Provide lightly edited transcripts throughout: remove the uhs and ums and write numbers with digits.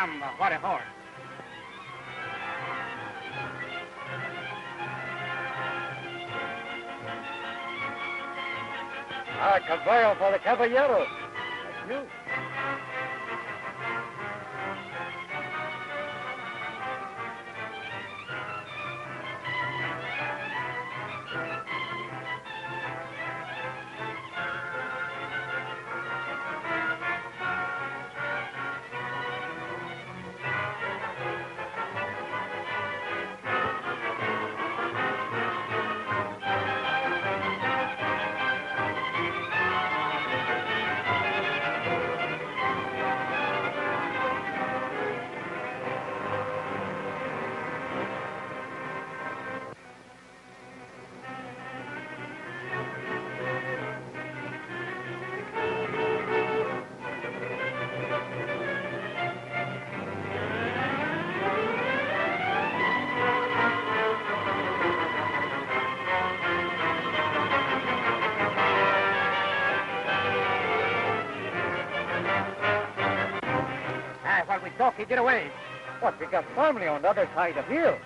Caramba, what a horse. Ah, caballo for the caballero. That's you. While we talk, he get away. What, we got family on the other side of here.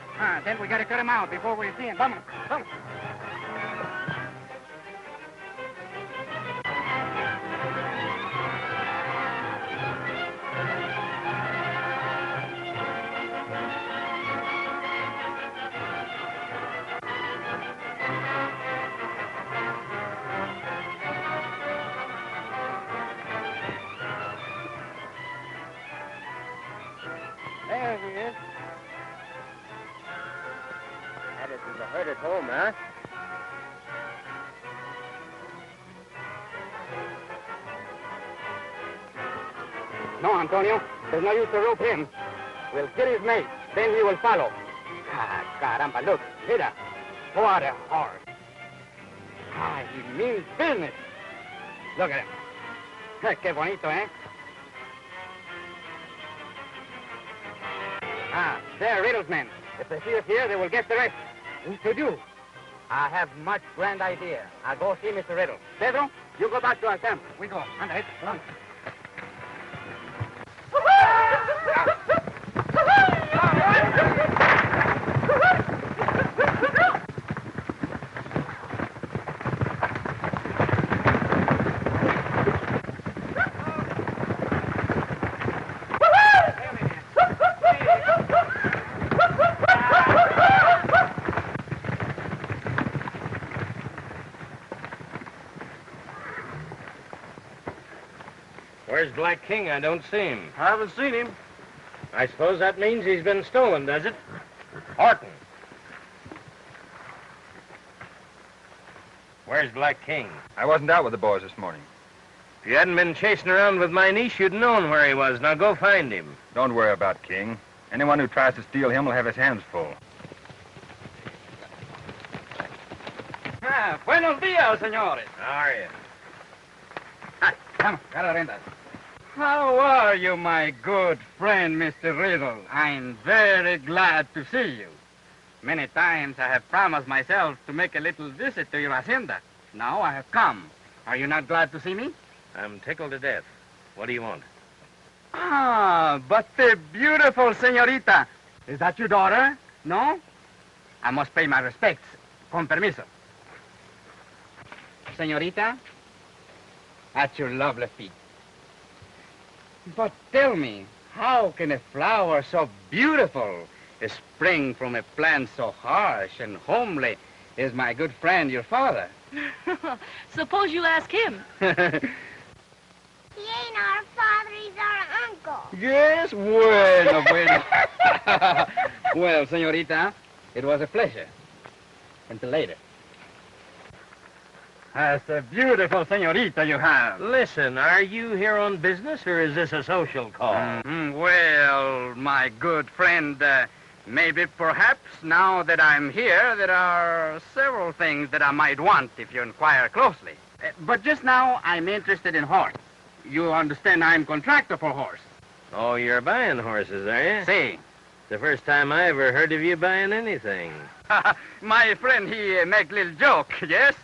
Then we gotta cut him out before we see him. Vamos, vamos. There he is. Headed to the herd at home, huh? No, Antonio. There's no use to rope him. We'll get his mate. Then he will follow. Ah, caramba, look. Mira. What a horse. Ah, he means business. Look at him. Qué bonito, eh? Ah, they're Riddle's men. If they see us here, they will get the rest. What to do? I have much grand idea. I'll go see Mr. Riddle. Pedro, you go back to our camp. We go. Anda, run. Where's Black King? I don't see him. I haven't seen him. I suppose that means he's been stolen, does it? Horton. Where's Black King? I wasn't out with the boys this morning. If you hadn't been chasing around with my niece, you'd known where he was. Now go find him. Don't worry about King. Anyone who tries to steal him will have his hands full. Ah, buenos días, señores. How are you? Come, agarra rentas. How are you, my good friend, Mr. Riddle? I'm very glad to see you. Many times I have promised myself to make a little visit to your hacienda. Now I have come. Are you not glad to see me? I'm tickled to death. What do you want? Ah, but the beautiful señorita. Is that your daughter? No? I must pay my respects. Con permiso. Señorita, at your lovely feet. But tell me, how can a flower so beautiful spring from a plant so harsh and homely as my good friend, your father? Suppose you ask him. He ain't our father, he's our uncle. Yes, bueno, bueno. Well, señorita, it was a pleasure. Until later. That's a beautiful señorita you have. Listen, are you here on business, or is this a social call? Well, my good friend, maybe perhaps now that I'm here, there are several things that I might want if you inquire closely. But just now, I'm interested in horse. You understand I'm contractor for horse. Oh, you're buying horses, are you? See. The first time I ever heard of you buying anything. My friend, he make little joke, yes?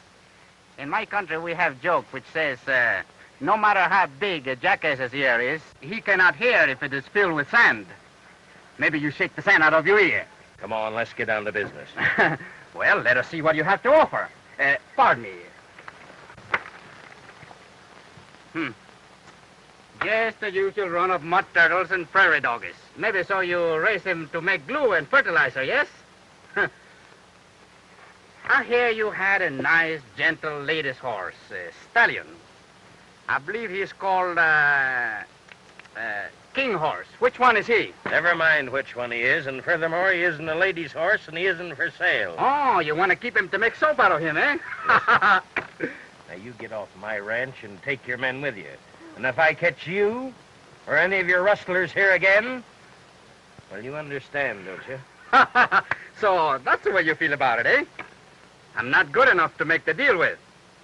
In my country, we have joke which says, No matter how big a jackass's ear is, he cannot hear if it is filled with sand. Maybe you shake the sand out of your ear. Come on, let's get down to business. Well, let us see what you have to offer. Pardon me. Just the usual run of mud turtles and prairie doggies. Maybe so you raise them to make glue and fertilizer, yes? I hear you had a nice, gentle lady's horse, a stallion. I believe he's called, King Horse. Which one is he? Never mind which one he is, and furthermore, he isn't a lady's horse, and he isn't for sale. Oh, you want to keep him to make soap out of him, eh? Now, you get off my ranch and take your men with you. And if I catch you, or any of your rustlers here again, well, you understand, don't you? So that's the way you feel about it, eh? I'm not good enough to make the deal with,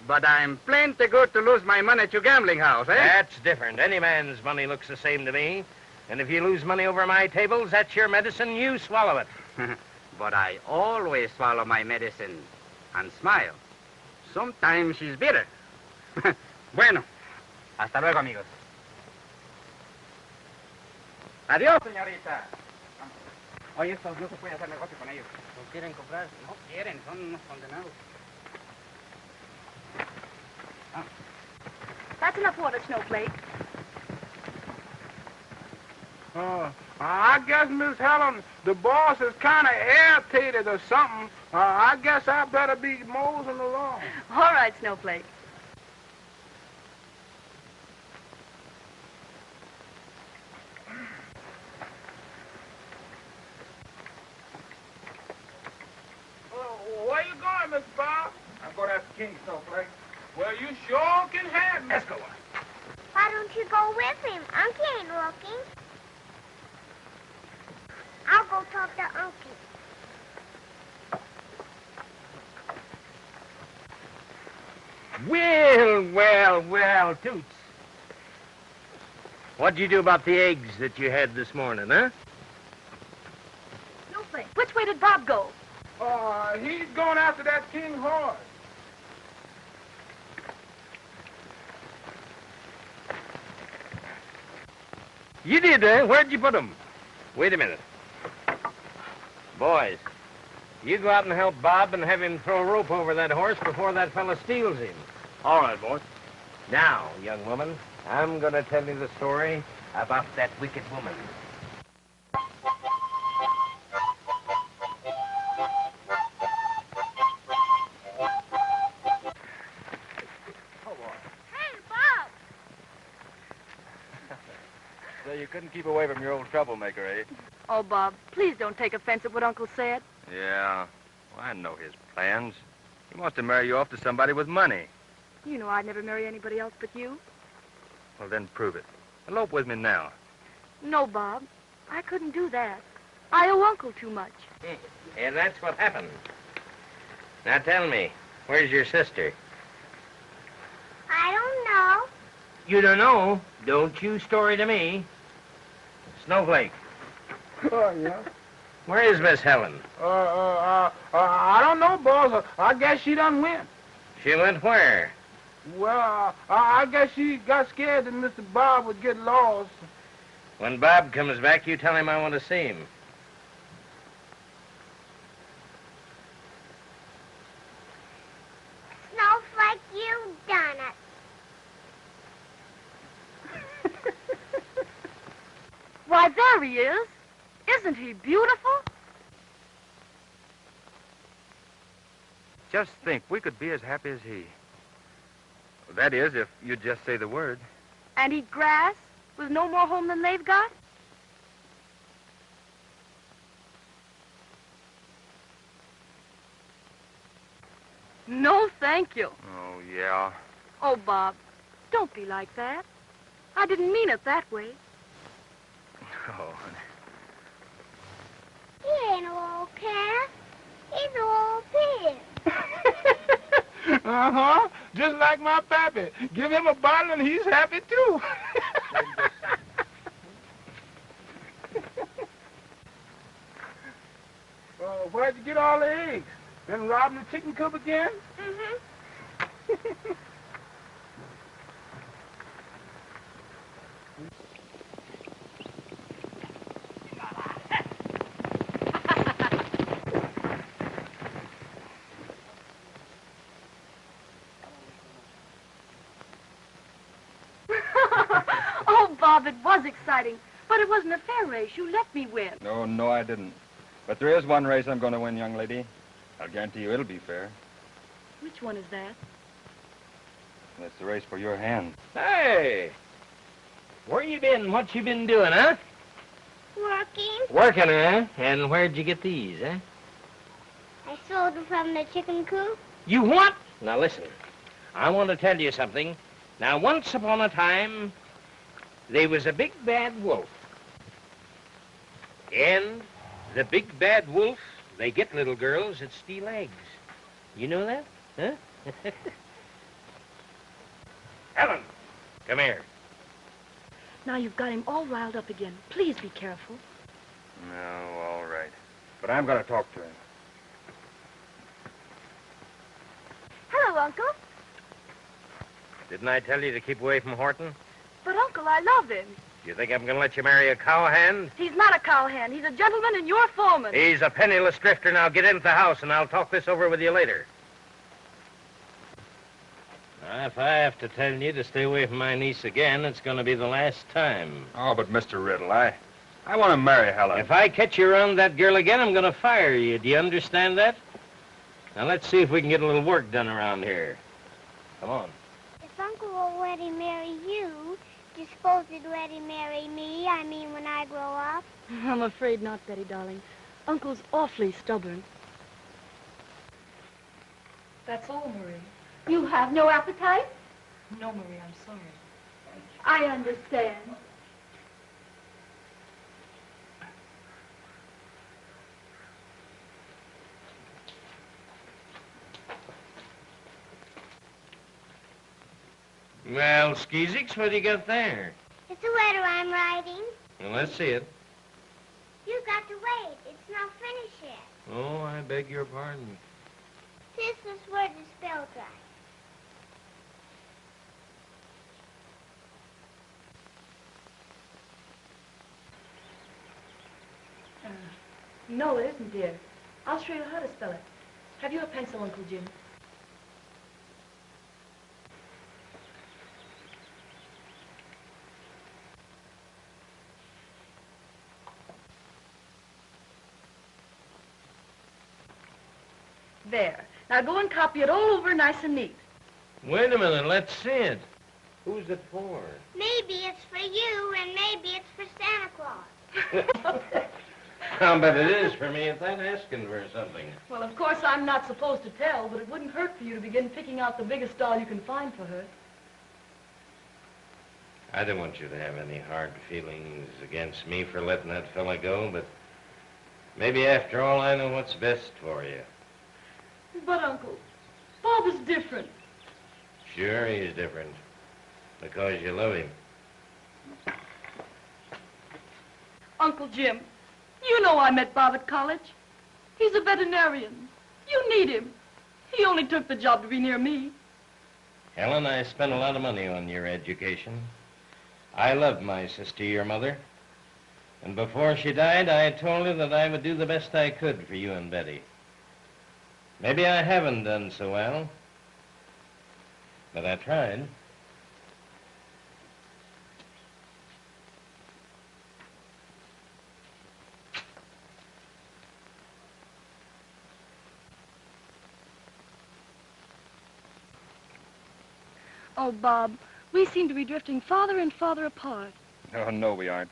but I'm plenty good to lose my money at your gambling house, eh? That's different. Any man's money looks the same to me. And if you lose money over my tables, that's your medicine. You swallow it. But I always swallow my medicine and smile. Sometimes she's bitter. Bueno. Hasta luego, amigos. Adiós, señorita. Oye, estos no se puede hacer negocio con ellos. ¿No quieren comprar? No quieren, son unos condenados. That's enough water, Snowflake. I guess, Miss Helen, the boss is kind of irritated or something. I guess I better be moseying along. All right, Snowflake. Where you going, Miss Bob? I'm going after King, Snowflake. Well, you sure can have me. Let's go. Why don't you go with him? Uncle ain't looking. I'll go talk to Uncle. Well, Toots. What'd you do about the eggs that you had this morning, huh? Snowflake, which way did Bob go? He's going after that King horse. You did, eh? Where'd you put them? Wait a minute. Boys, you go out and help Bob and have him throw a rope over that horse before that fella steals him. All right, boss. Now, young woman, I'm going to tell you the story about that wicked woman. Hey, Bob! So you couldn't keep away from your old troublemaker, eh? Oh, Bob, please don't take offense at what Uncle said. Yeah. Well, I know his plans. He wants to marry you off to somebody with money. You know I'd never marry anybody else but you. Well, then prove it. Elope with me now. No, Bob, I couldn't do that. I owe Uncle too much. And that's what happened. Now tell me, where's your sister? I don't know. You don't know? Don't you story to me. Snowflake, Oh, yeah. where is Miss Helen? I don't know, boss. I guess she done went. She went where? Well, I guess she got scared that Mr. Bob would get lost. When Bob comes back, you tell him I want to see him. Snowflake, you done it. Why, there he is. Isn't he beautiful? Just think, we could be as happy as he. That is, if you'd just say the word. And eat grass with no more home than they've got? No, thank you. Oh, yeah. Oh, Bob, don't be like that. I didn't mean it that way. Oh, honey. He ain't a old cat. He's an old pig. Uh-huh. Just like my pappy. Give him a bottle and he's happy, too. Where'd you get all the eggs? Been robbing the chicken coop again? Mm-hmm. Bob, it was exciting. But it wasn't a fair race. You let me win. No, I didn't. But there is one race I'm going to win, young lady. I'll guarantee you it'll be fair. Which one is that? That's the race for your hand. Hey! Where you been? What you been doing, huh? Working. Working, huh? And where'd you get these, huh? I sold them from the chicken coop. You what? Now listen, I want to tell you something. Now, once upon a time, there was a big bad wolf. And the big bad wolf, they get little girls that steal eggs. You know that? Huh? Helen, come here. Now you've got him all riled up again. Please be careful. No, all right. But I'm going to talk to him. Hello, Uncle. Didn't I tell you to keep away from Horton? But, Uncle, I love him. You think I'm going to let you marry a cowhand? He's not a cowhand. He's a gentleman and you're foreman. He's a penniless drifter. Now get into the house, and I'll talk this over with you later. Now, if I have to tell you to stay away from my niece again, it's going to be the last time. Oh, but Mr. Riddle, I want to marry Helen. If I catch you around that girl again, I'm going to fire you. Do you understand that? Now, let's see if we can get a little work done around here. Come on. If Uncle will let him marry you, do you suppose he'd let him marry me? I mean, when I grow up? I'm afraid not, Betty, darling. Uncle's awfully stubborn. That's all, Marie. You have no appetite? No, Marie, I'm sorry. I understand. Well, Skeezix, what do you got there? It's a letter I'm writing. Well, let's see it. You got to wait. It's not finished yet. Oh, I beg your pardon. This word is spelled right. No, it isn't, dear. I'll show you how to spell it. Have you a pencil, Uncle Jim? There. Now go and copy it all over nice and neat. Wait a minute, let's see it. Who's it for? Maybe it's for you, and maybe it's for Santa Claus. I'll bet it is for me if I'm asking for something. Well, of course, I'm not supposed to tell, but it wouldn't hurt for you to begin picking out the biggest doll you can find for her. I don't want you to have any hard feelings against me for letting that fella go, but maybe after all, I know what's best for you. But, Uncle, Bob is different. Sure, he's different. Because you love him. Uncle Jim, you know I met Bob at college. He's a veterinarian. You need him. He only took the job to be near me. Helen, I spent a lot of money on your education. I loved my sister, your mother. And before she died, I told her that I would do the best I could for you and Betty. Maybe I haven't done so well, but I tried. Oh, Bob, we seem to be drifting farther and farther apart. Oh, no, we aren't.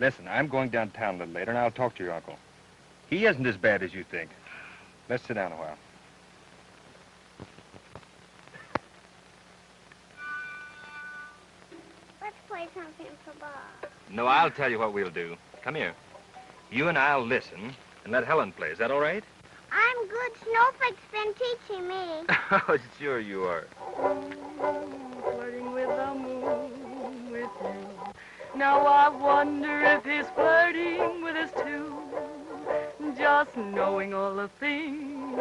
Listen, I'm going downtown a little later, and I'll talk to your uncle. He isn't as bad as you think. Let's sit down a while. Let's play something for Bob. No, I'll tell you what we'll do. Come here. You and I'll listen and let Helen play. Is that all right? I'm good. Snowflake's been teaching me. Oh, sure you are. Flirting with the moon with you. Now I wonder if he's flirting with us too. Just knowing all the things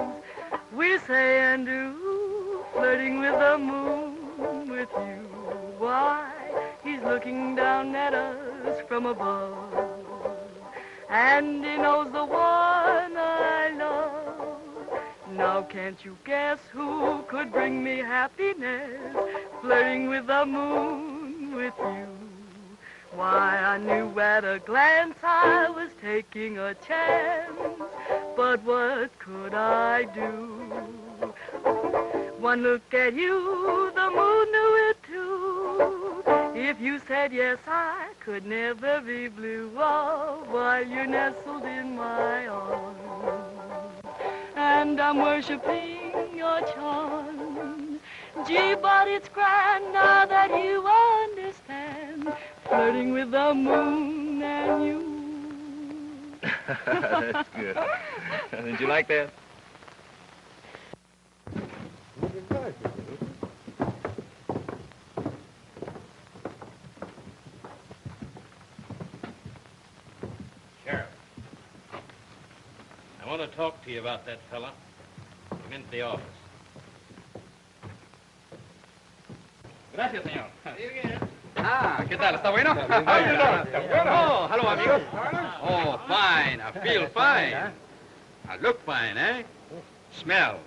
we say and do. Flirting with the moon with you. Why, he's looking down at us from above. And he knows the one I love. Now can't you guess who could bring me happiness? Flirting with the moon with you. Why, I knew at a glance I was taking a chance, but what could I do? One look at you, the moon knew it too. If you said yes, I could never be blue. Oh, while you're nestled in my arms, and I'm worshiping your charms. Gee, but it's grand now that you understand, flirting with the moon and you. That's good. Did you like that? Sheriff, I want to talk to you about that fella. Come into the office. Gracias, señor. Ah, ¿qué tal? ¿Está bueno? Oh, hello, amigos. Oh, fine. I feel fine. I look fine, eh? Smell.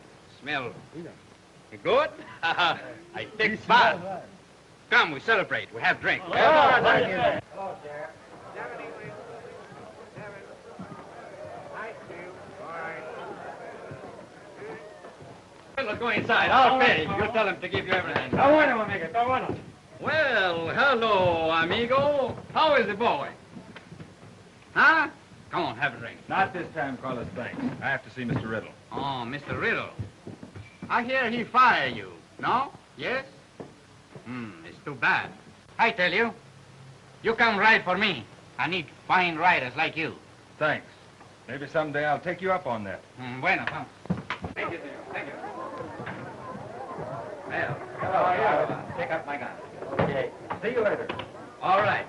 Good? I take bath. Come, we celebrate. We have drink. Hello, Sheriff. Let's go inside. I'll pay. You tell him to give you everything. Está bueno, amigo, está bueno. Well, hello, amigo. How is the boy? Huh? Come on, have a drink. Not this time, Carlos, thanks. I have to see Mr. Riddle. Oh, Mr. Riddle. I hear he fired you. No? Yes? It's too bad. I tell you, you come ride for me. I need fine riders like you. Thanks. Maybe someday I'll take you up on that. Bueno, vamos. Thank you, senor. Thank you. Well, take up my gun. Okay. See you later. All right.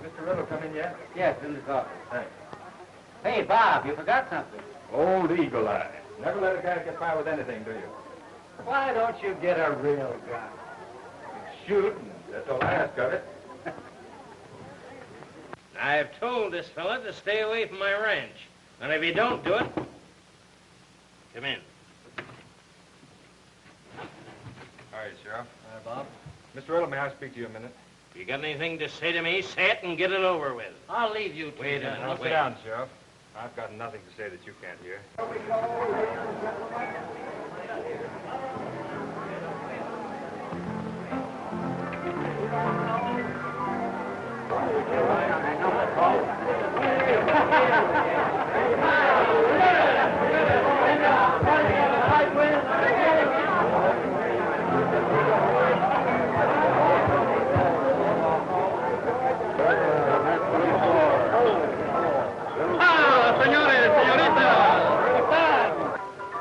Mr. Riddle come in yet? Yes, in the office. Thanks. Hey, Bob, you forgot something. Old Eagle Eye. Never let a guy get by with anything, do you? Why don't you get a real gun? Shoot, and that's all I ask of it. I've told this fella to stay away from my ranch. And if you don't do it, come in. All right, Sheriff. Bob. Mr. Riddle, may I speak to you a minute? If you got anything to say to me, say it and get it over with. I'll leave you Wait a minute. Now, sit down, Sheriff. I've got nothing to say that you can't hear.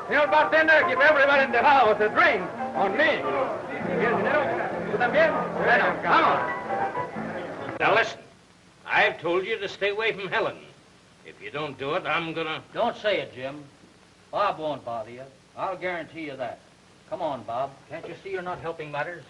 Señor bartender, give everybody in the house a drink on me. ¿Quieres dinero? ¿Tú también? Bueno, vamos. Now listen, I've told you to stay away from Helen. If you don't do it, I'm gonna... Don't say it, Jim. Bob won't bother you. I'll guarantee you that. Come on, Bob. Can't you see you're not helping matters?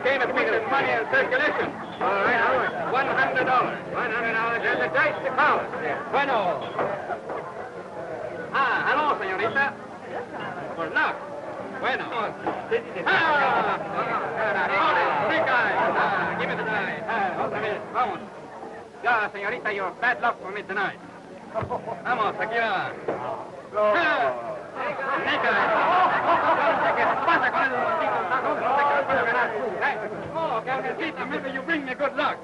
Came at me with money in circulation. All right, how much? $100. $100 and the dice to call us. Bueno. Ah, hello, señorita. Por luck. Bueno. Big guy. Give me the die. Otra vez. Vamos. Ya, señorita, you're bad luck for me tonight. Vamos, aquí va. ¿Qué pasa con esos chicos? Oh, Carmencita, maybe you bring me good luck.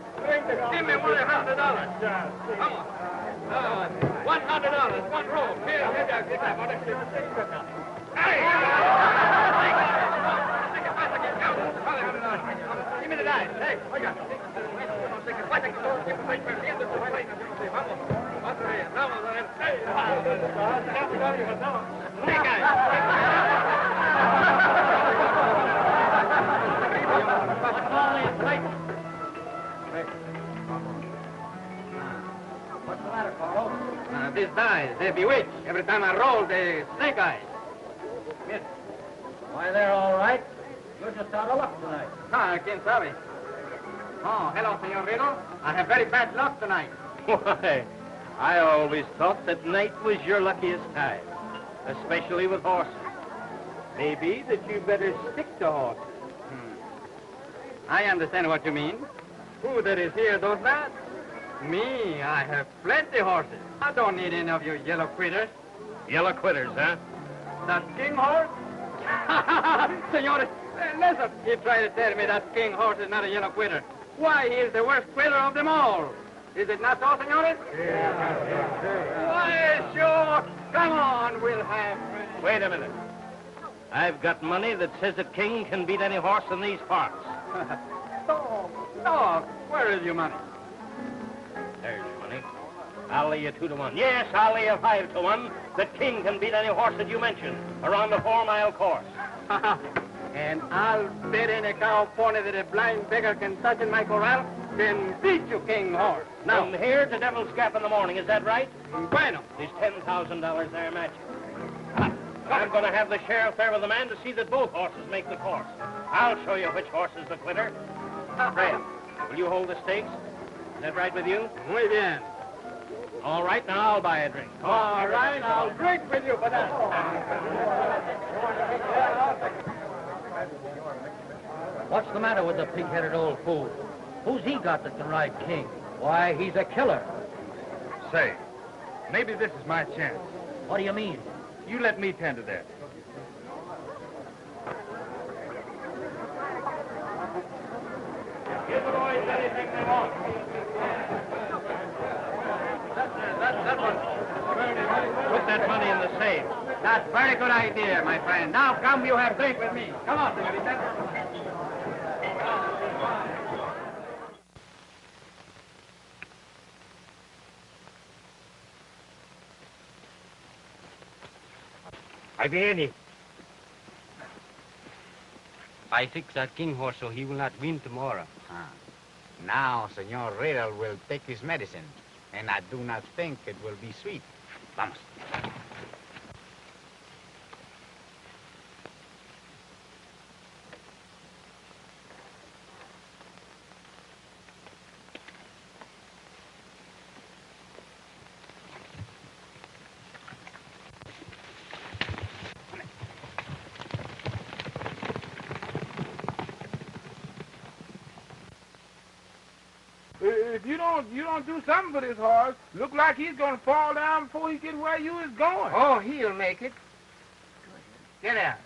Give me $100. Vamos. $100, one roll. Here, Hey! Give me the dice. Hey, oiga. No sé qué pasa, que todos estoy perdiendo esta vaina. Vamos. Otra vez. Vamos a ver. Hey, What's the matter, Carl? These dice, they're bewitched. Every time I roll, they snake eyes. Why, they're all right. You're just out of luck tonight. Ah, ¿quién sabe? Oh, hello, Senor Riddle. I have very bad luck tonight. Why, I always thought that night was your luckiest time, especially with horses. Maybe that you better stick to horses. I understand what you mean. Who that is here does that? Me, I have plenty horses. I don't need any of you yellow critters. Yellow quitters, huh? That king horse? Senores, listen. You try to tell me that king horse is not a yellow quitter. Why, he is the worst quitter of them all. Is it not so, senores? Why, sure. Come on, we'll have... Wait a minute. I've got money that says that king can beat any horse in these parts. Dog, where is your money? There's your money. I'll lay you 2 to 1. Yes, I'll lay you 5 to 1 that king can beat any horse that you mentioned around the 4-mile course. And I'll bet in a cow pony that a blind beggar can touch in my corral can beat you, king horse. Now, From here to Devil's Gap in the morning, is that right? bueno. There's $10,000 there, matching. I'm going to have the sheriff there with the man to see that both horses make the course. I'll show you which horse is the quitter. Fred, will you hold the stakes? Is that right with you? Muy bien. All right, now I'll buy a drink. All right, I'll drink with you for that. What's the matter with the pig-headed old fool? Who's he got that can ride king? Why, he's a killer. Say, maybe this is my chance. What do you mean? You let me tend to that. Give the boys anything they want. That one. Put that money in the safe. That's very good idea, my friend. Now come, you have drink with me. Come on, señorita. Ahí viene. I fix that king horse so he will not win tomorrow. Now, Senor Riddle will take his medicine, and I do not think it will be sweet. Vamos. If you don't do something for this horse, look like he's gonna fall down before he get where you is going. Oh, he'll make it. Get out.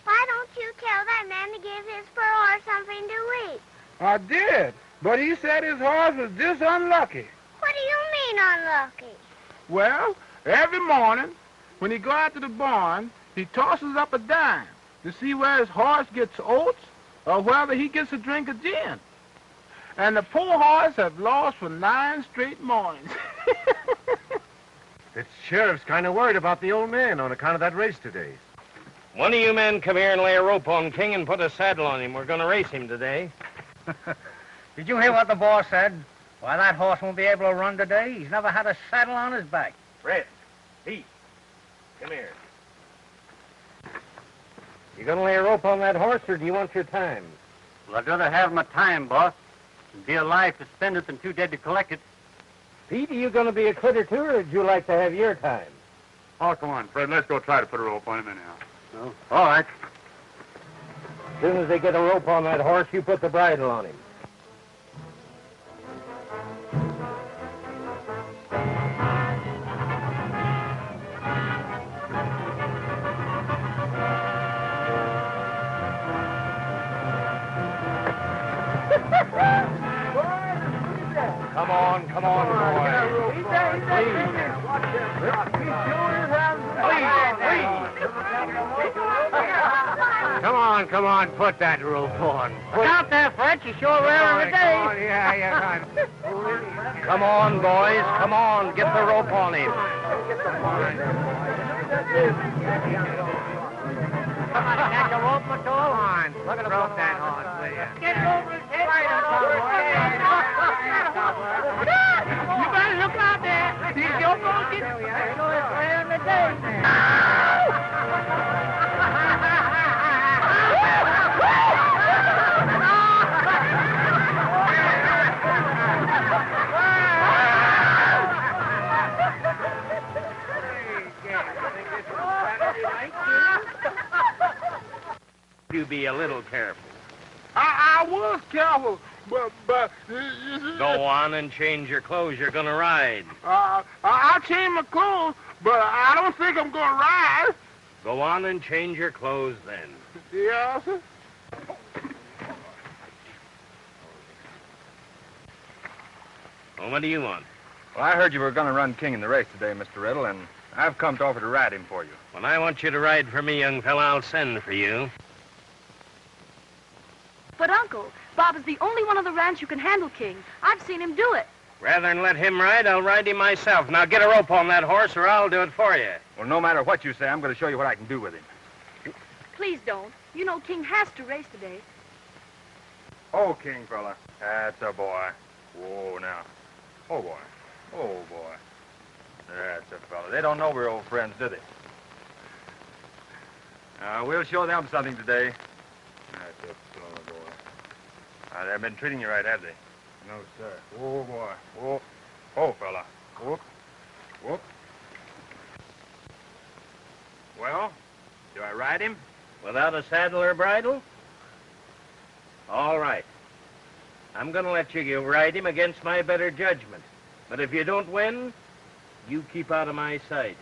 Why don't you tell that man to give his poor horse something to eat? I did, but he said his horse was just unlucky. What do you mean unlucky? Well, every morning when he go out to the barn, he tosses up a dime to see where his horse gets oats or whether he gets a drink of gin. And the poor horse have lost for 9 straight mornings. The sheriff's kind of worried about the old man on account of that race today. One of you men come here and lay a rope on King and put a saddle on him. We're going to race him today. Did you hear what the boss said? Why, that horse won't be able to run today. He's never had a saddle on his back. Fred, Pete, come here. You going to lay a rope on that horse, or do you want your time? Well, I'd rather have my time, boss. And be alive to spend it than too dead to collect it. Pete, are you going to be a quitter, too, or would you like to have your time? Oh, come on, Fred. Let's go try to put a rope on him anyhow. Oh, all right. As soon as they get a rope on that horse, you put the bridle on him. Come on, boy. Come on, put that rope on. Look out there, Fred. You're sure raring today. Come on, boys, come on. Get the rope on him. Come on, catch a rope or two. Come on. Look at the rope that horse, will you? Get over his head. You better look out there. He's your going to get... I know it's raring today. was careful, but Go on and change your clothes. You're going to ride. I'll change my clothes, but I don't think I'm going to ride. Go on and change your clothes then. Yes, sir. Well, what do you want? Well, I heard you were going to run king in the race today, Mr. Riddle, and I've come to offer to ride him for you. When I want you to ride for me, young fella, I'll send for you. But, Uncle, Bob is the only one on the ranch who can handle King. I've seen him do it. Rather than let him ride, I'll ride him myself. Now get a rope on that horse or I'll do it for you. Well, no matter what you say, I'm going to show you what I can do with him. Please don't. You know King has to race today. Oh, king fella. That's a boy. Whoa, now. Oh, boy. Oh, boy. That's a fella. They don't know we're old friends, do they? We'll show them something today. That's a fella, boy. They've been treating you right, have they? No, sir. Oh, boy. Whoa. Oh, fella. Whoop. Whoop. Well, do I ride him? Without a saddle or bridle? All right. I'm going to let you ride him against my better judgment. But if you don't win, you keep out of my sight.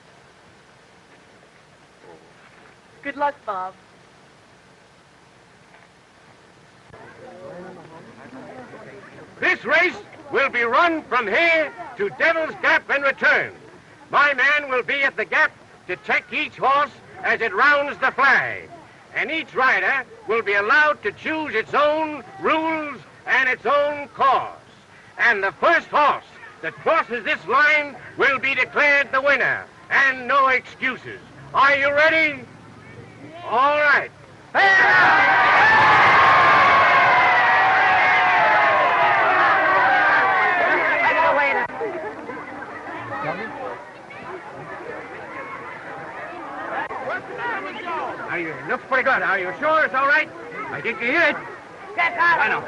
Good luck, Bob. This race will be run from here to Devil's Gap and return. My man will be at the gap to check each horse as it rounds the flag. And each rider will be allowed to choose its own rules and its own course. And the first horse that crosses this line will be declared the winner. And no excuses. Are you ready? All right. Looks pretty good. Are you sure it's all right? I think you hear it. Get out. I know.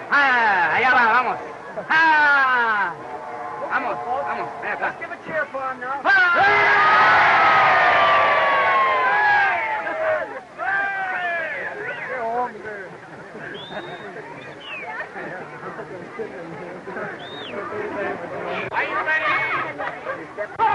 Allá va, vamos. Vamos, vamos. Ven acá. Give a cheer for him now. Are you ready? Go!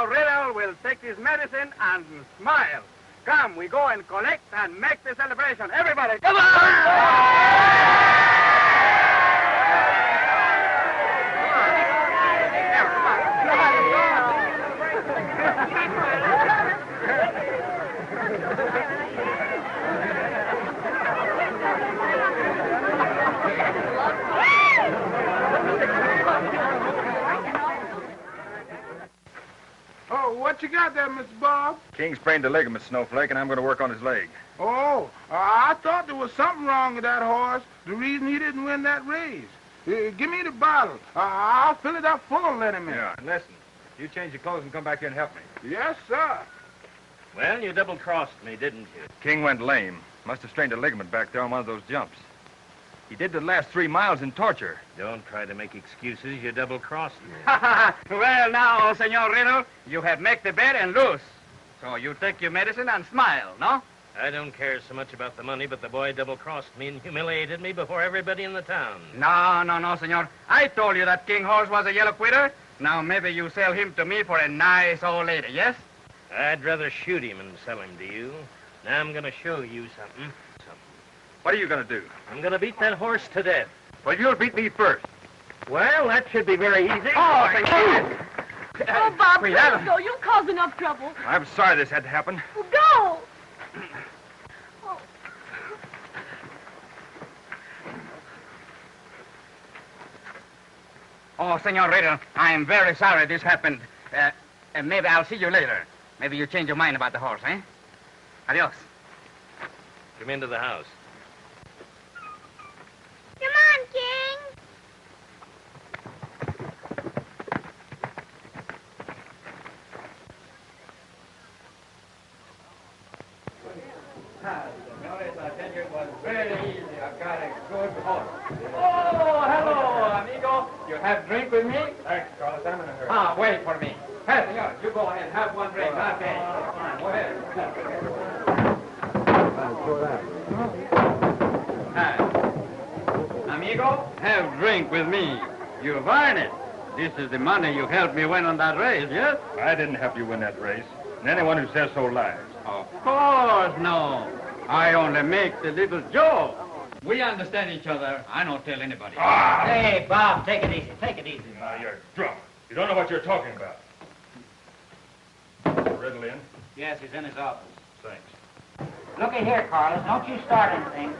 Senor Riddle will take his medicine and smile. Come, we go and collect and make the celebration. Everybody, come on! Oh, what you got there, Mr. Bob? King sprained a ligament, Snowflake, and I'm going to work on his leg. Oh, I thought there was something wrong with that horse. The reason he didn't win that race. Give me the bottle. I'll fill it up full and let him in. Yeah, and listen. You change your clothes and come back here and help me. Yes, sir. Well, you double-crossed me, didn't you? King went lame. Must have strained a ligament back there on one of those jumps. He did the last 3 miles in torture. Don't try to make excuses. You double-crossed me. Well, now, Senor Riddle, you have make the bet and lose. So you take your medicine and smile, no? I don't care so much about the money, but the boy double-crossed me and humiliated me before everybody in the town. No, senor. I told you that King Horse was a yellow quitter. Now maybe you sell him to me for a nice old lady, yes? I'd rather shoot him than sell him to you. Now I'm going to show you something. What are you going to do? I'm going to beat that horse to death. Well, you'll beat me first. Well, that should be very easy. Oh, thank you. Oh, Bob, please go. You'll cause enough trouble. I'm sorry this had to happen. Well, go. Oh, Senor Riddle, I am very sorry this happened. Maybe I'll see you later. Maybe you change your mind about the horse, eh? Adios. Come into the house. Come on, King. Senores, I tell you, it was very easy. I got a good horse. Oh, hello, amigo. You have drink with me? Thanks, Carlos. I'm in a hurry. Ah, wait for me. Hey, senor, you go ahead. Have one drink. I'll pay. Fine, go ahead. Amigo, have drink with me. You've earned it. This is the money you helped me win on that race, yes? I didn't help you win that race. And anyone who says so lies. Of course, no. I only make the little joke. We understand each other. I don't tell anybody. Ah! Hey, Bob, take it easy. Take it easy. Now, you're drunk. You don't know what you're talking about. Riddle in? Yes, he's in his office. Thanks. Looky here, Carlos. Don't you start anything.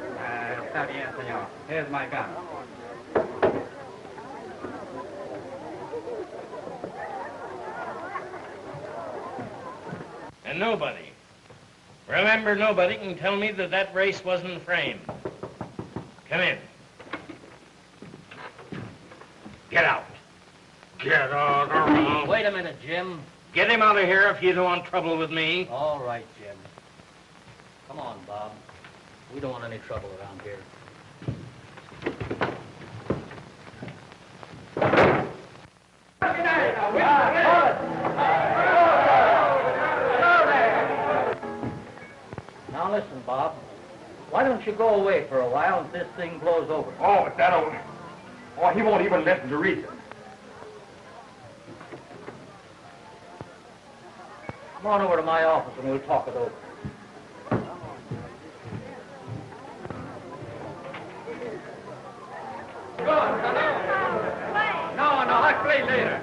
Está bien, senor. Here's my gun. And nobody, remember, nobody can tell me that that race wasn't framed. Come in. Get out. Get out. Wait a minute, Jim. Get him out of here if you don't want trouble with me. All right, Jim. Come on, Bob. We don't want any trouble around here. Now listen, Bob. Why don't you go away for a while and this thing blows over? Oh, but that'll... Oh, he won't even listen to reason. Come on over to my office and we'll talk it over. No, I'll play later.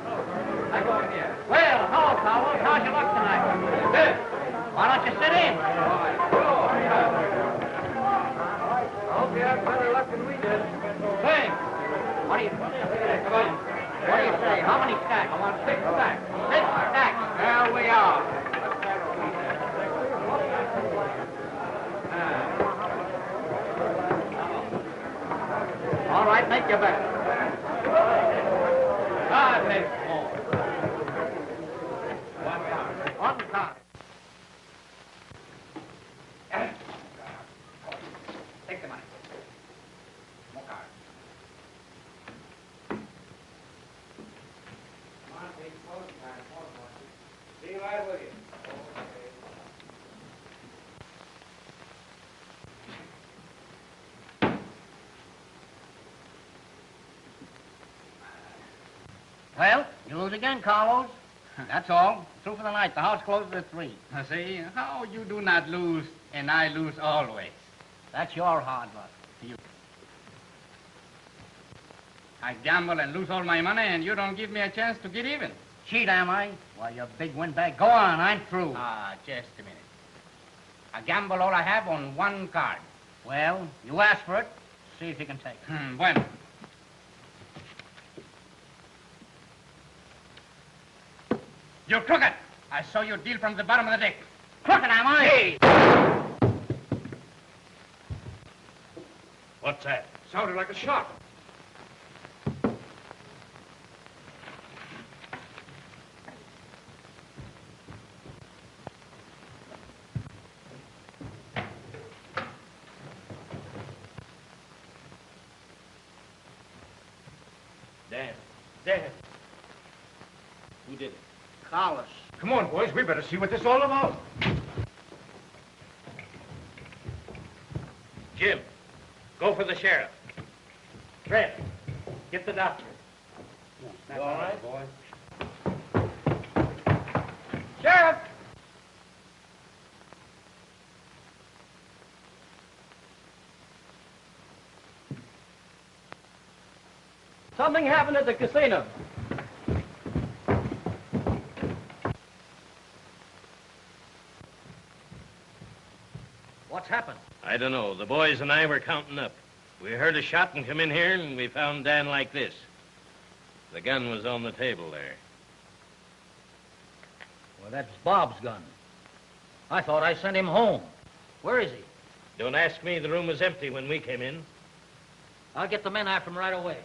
I go in here. Well, hello, fellas. How's your luck tonight? Good. Why don't you sit in? I hope you have better luck than we did. Thanks. What do you... Come on. What do you say? How many stacks? I want 6 stacks. 6 stacks. There we are. All right, make your bet. God, take more. On the top. Take the money. More cards. Come on, please. Be right with you. Well, you lose again, Carlos. That's all. Through for the night. The house closes at 3. See, how you do not lose, and I lose always. That's your hard luck. I gamble and lose all my money, and you don't give me a chance to get even. Cheat, am I? Why, you big windbag. Go on, I'm through. Just a minute. I gamble all I have on one card. Well, you asked for it. See if you can take it. Bueno. You're crooked. I saw you deal from the bottom of the deck. Crooked, am I? Hey! What's that? Sounded like a shot. Dan. Who did it? Carlos. Come on, boys. We better see what this is all about. Jim, go for the sheriff. Fred, get the doctor. You all right, boy? Sheriff! Something happened at the casino. What's happened? I don't know. The boys and I were counting up. We heard a shot and come in here, and we found Dan like this. The gun was on the table there. Well, that's Bob's gun. I thought I sent him home. Where is he? Don't ask me. The room was empty when we came in. I'll get the men after him right away.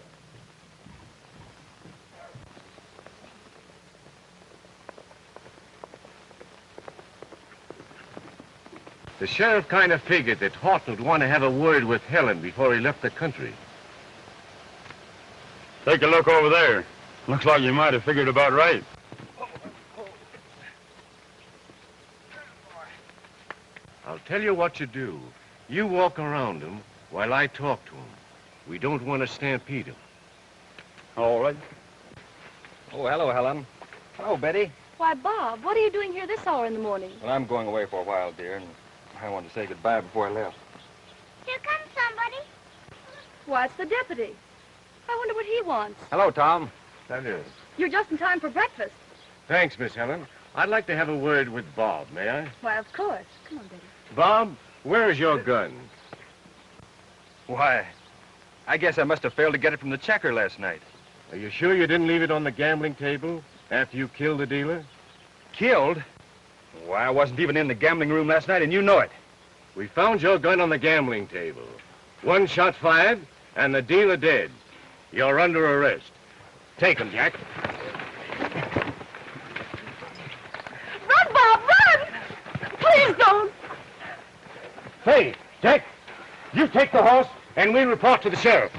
The sheriff kind of figured that Horton would want to have a word with Helen before he left the country. Take a look over there. Looks like you might have figured about right. I'll tell you what you do. You walk around him while I talk to him. We don't want to stampede him. All right. Oh, hello, Helen. Hello, Betty. Why, Bob, what are you doing here this hour in the morning? Well, I'm going away for a while, dear, and I wanted to say goodbye before I left. Here comes somebody. Why, it's the deputy. I wonder what he wants. Hello, Tom. That is. You're just in time for breakfast. Thanks, Miss Helen. I'd like to have a word with Bob, may I? Why, of course. Come on, Betty. Bob, where's your gun? Why, I guess I must have failed to get it from the checker last night. Are you sure you didn't leave it on the gambling table after you killed the dealer? Killed? Why, I wasn't even in the gambling room last night, and you know it. We found your gun on the gambling table. One shot fired, and the dealer dead. You're under arrest. Take him, Jack. Run, Bob, run! Please don't. Hey, Jack, you take the horse, and we report to the sheriff.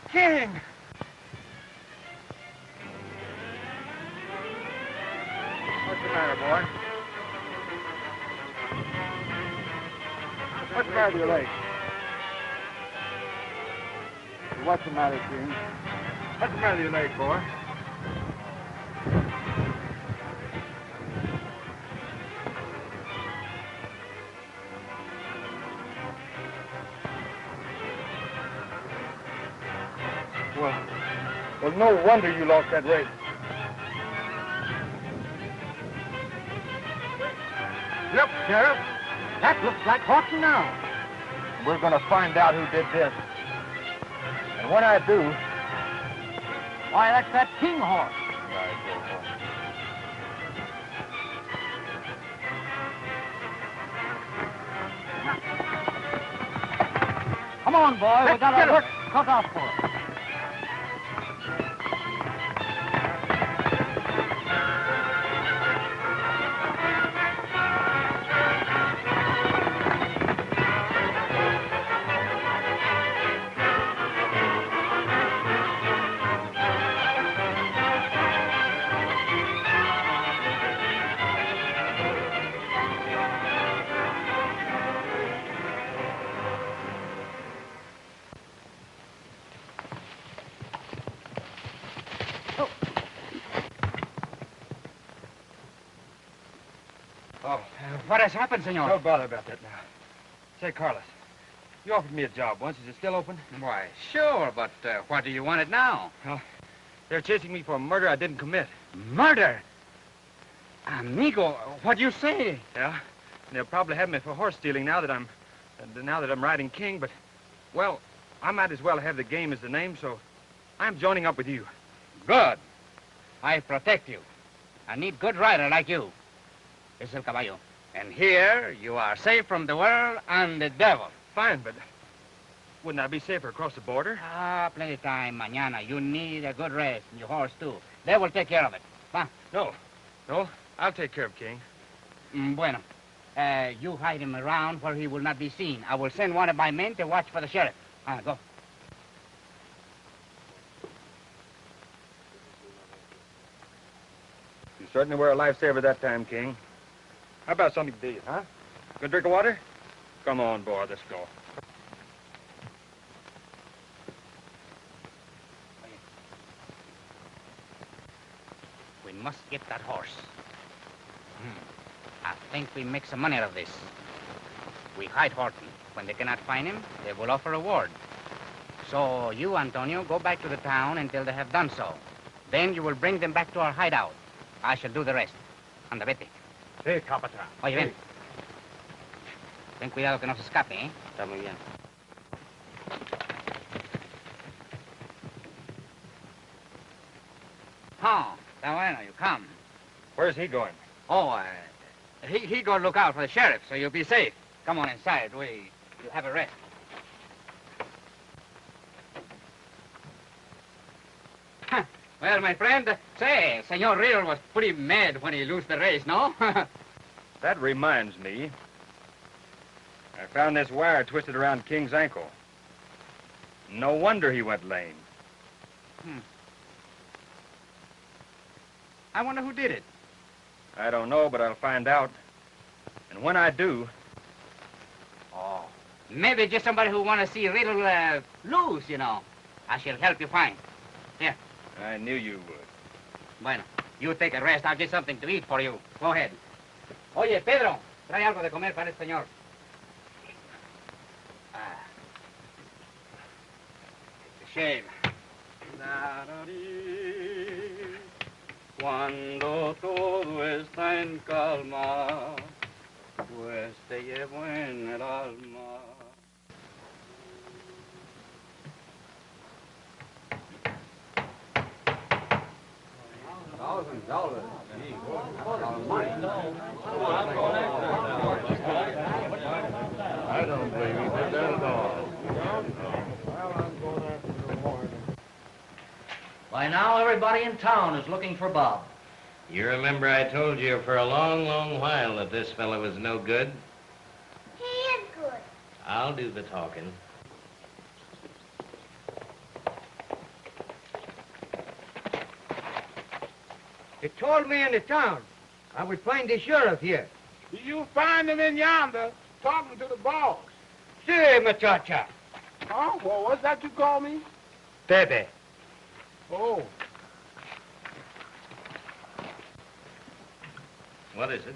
King! What's the matter, boy? matter with your leg? What's the matter, King? What's the matter with your leg, boy? Well, no wonder you lost that race. Look, Sheriff. That looks like Horton now. We're going to find out who did this. And when I do... Why, that's that King horse. Come on, boy. We got our work cut out for us. What has happened, senor? Don't bother about that now. Say, Carlos, you offered me a job once. Is it still open? Why, sure, but what do you want it now? Well, they're chasing me for a murder I didn't commit. Murder? Amigo, what do you say? Yeah, and they'll probably have me for horse stealing now that I'm riding king, but, well, I might as well have the game as the name, so I'm joining up with you. Good. I protect you. I need good rider like you. Es el caballo. And here you are safe from the world and the devil. Fine, but wouldn't I be safer across the border? Plenty time mañana. You need a good rest, and your horse, too. They will take care of it. Va? No, I'll take care of King. Bueno. You hide him around where he will not be seen. I will send one of my men to watch for the sheriff. Go. You certainly were a lifesaver that time, King. How about something to eat, huh? Good drink of water? Come on, boy, let's go. We must get that horse. I think we make some money out of this. We hide Horton. When they cannot find him, they will offer a reward. So you, Antonio, go back to the town until they have done so. Then you will bring them back to our hideout. I shall do the rest. Anda, vete. Sí, capatán. Oye, ven. Ten cuidado que no se escape, ¿eh? Está muy bien. Oh, está bueno, you come. Where's he going? Oh, he go look out for the sheriff, so you'll be safe. Come on inside. You'll have a rest. Well, my friend, say, Senor Riddle was pretty mad when he lost the race, no? That reminds me. I found this wire twisted around King's ankle. No wonder he went lame. I wonder who did it. I don't know, but I'll find out. And when I do... Oh, maybe just somebody who want to see Riddle lose, you know. I shall help you find. Here. I knew you would. Bueno, you take a rest. I'll get something to eat for you. Go ahead. Oye, Pedro, trae algo de comer para el señor. It's a shame. Cuando todo está en calma, pues te llevo en el alma. $1,000. I don't believe he did that at all. By now, everybody in town is looking for Bob. You remember I told you for a long, long while that this fellow was no good? He is good. I'll do the talking. They told me in the town I would find the sheriff here. You find him in yonder, talking to the boss. Sí, muchacha. Huh? Well, what's that you call me? Bebe. Oh. What is it?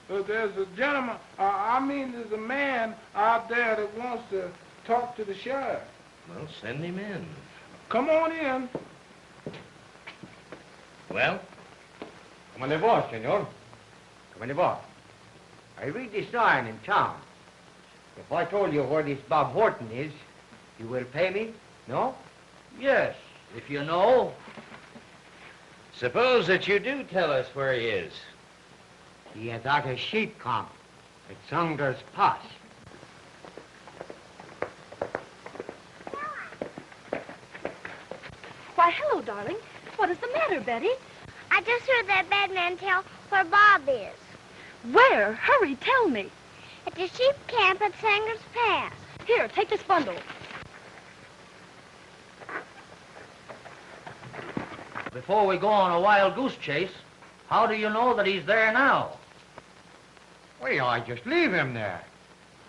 There's a gentleman, there's a man out there that wants to talk to the sheriff. Well, send him in. Come on in. Well? Come on, boss, senor. Come on, boss. I read the sign in town. If I told you where this Bob Horton is, you will pay me? No? Yes, if you know. Suppose that you do tell us where he is. He is at a sheep camp at Saunders Pass. Why, hello, darling. What is the matter, Betty? I just heard that bad man tell where Bob is. Where? Hurry, tell me. At the sheep camp at Sanger's Pass. Here, take this bundle. Before we go on a wild goose chase, how do you know that he's there now? Well, I just leave him there.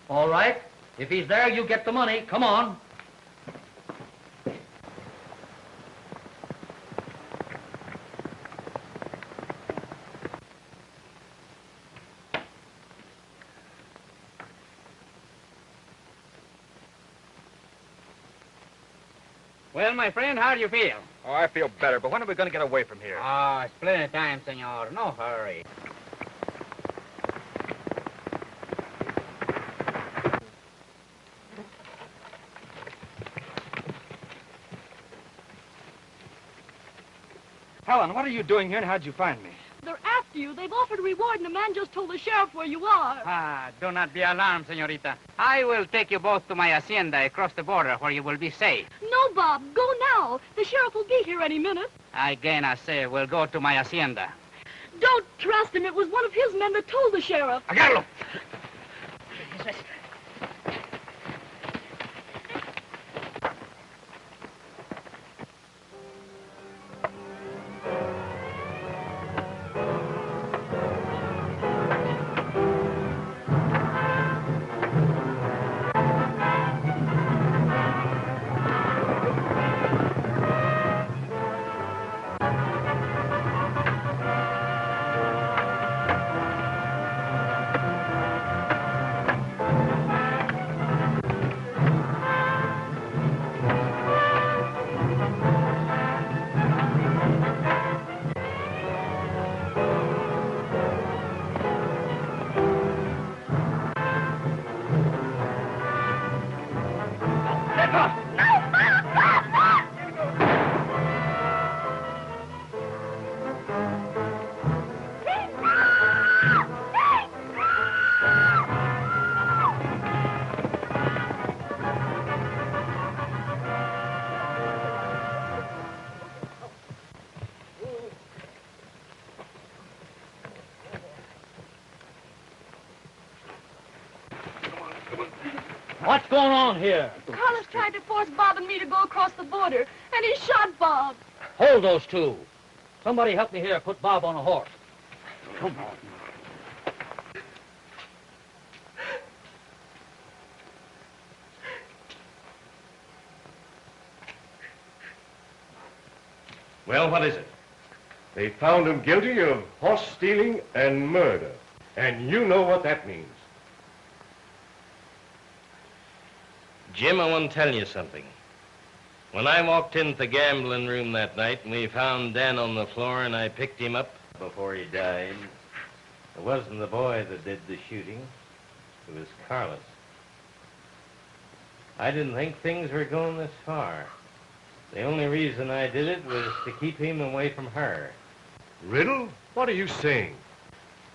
All right. If he's there, you get the money. Come on. Well, my friend, how do you feel? Oh, I feel better, but when are we going to get away from here? Ah, it's plenty of time, senor. No hurry. Helen, what are you doing here and how'd you find me? They're after you. They've offered a reward, and the man just told the sheriff where you are. Ah, do not be alarmed, senorita. I will take you both to my hacienda across the border where you will be safe. No, Bob, go now. The sheriff will be here any minute. Again, I say, we'll go to my hacienda. Don't trust him. It was one of his men that told the sheriff. Agárralo. What's going on here? Carlos tried to force Bob and me to go across the border, and he shot Bob. Hold those two. Somebody help me here. Put Bob on a horse. Come on. Well, what is it? They found him guilty of horse stealing and murder. And you know what that means. Jim, I want to tell you something. When I walked into the gambling room that night and we found Dan on the floor and I picked him up before he died, it wasn't the boy that did the shooting. It was Carlos. I didn't think things were going this far. The only reason I did it was to keep him away from her. Riddle, what are you saying?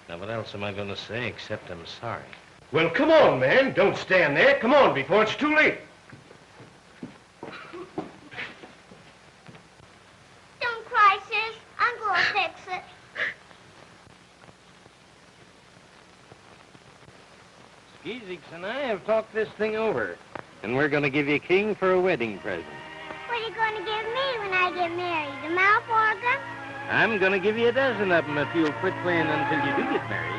Now, what else am I going to say except I'm sorry? Well, come on, man. Don't stand there. Come on before it's too late. Don't cry, sis. I'm going to fix it. Skeezix and I have talked this thing over, and we're going to give you King for a wedding present. What are you going to give me when I get married? A mouth organ? I'm going to give you a dozen of them if you'll quit playing until you do get married.